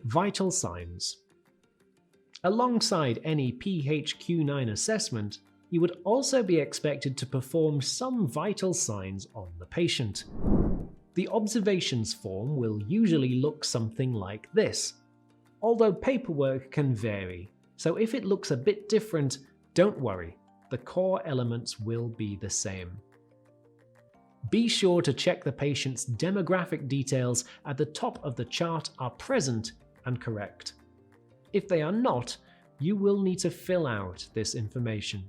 Vital signs. Alongside any PHQ-9 assessment, you would also be expected to perform some vital signs on the patient. The observations form will usually look something like this, although paperwork can vary, so if it looks a bit different, don't worry, the core elements will be the same. Be sure to check the patient's demographic details at the top of the chart are present and correct. If they are not, you will need to fill out this information.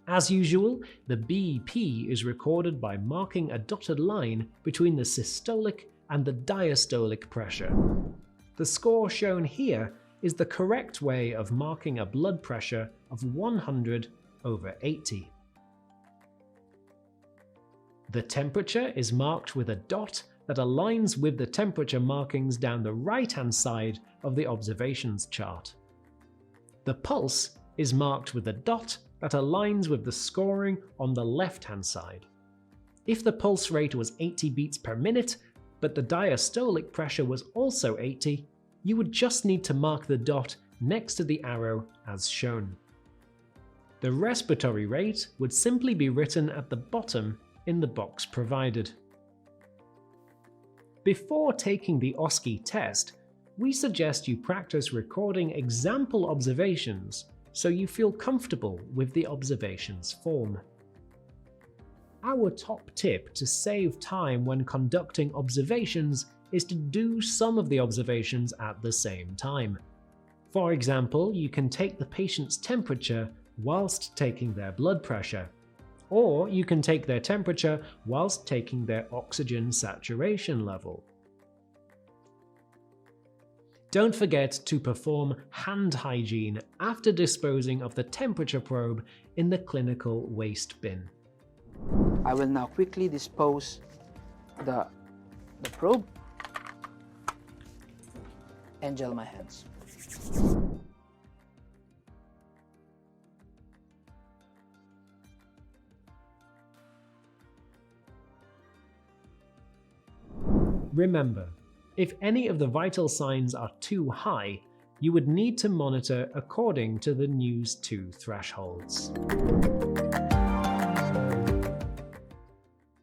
As usual, the BP is recorded by marking a dotted line between the systolic and the diastolic pressure. The score shown here is the correct way of marking a blood pressure of 100/80. The temperature is marked with a dot that aligns with the temperature markings down the right-hand side of the observations chart. The pulse is marked with a dot that aligns with the scoring on the left-hand side. If the pulse rate was 80 beats per minute, but the diastolic pressure was also 80, you would just need to mark the dot next to the arrow as shown. The respiratory rate would simply be written at the bottom in the box provided. Before taking the OSCE test, we suggest you practice recording example observations so you feel comfortable with the observations form. Our top tip to save time when conducting observations is to do some of the observations at the same time. For example, you can take the patient's temperature whilst taking their blood pressure, or you can take their temperature whilst taking their oxygen saturation level. Don't forget to perform hand hygiene after disposing of the temperature probe in the clinical waste bin. I will now quickly dispose the probe and gel my hands. Remember, if any of the vital signs are too high, you would need to monitor according to the NEWS2 thresholds.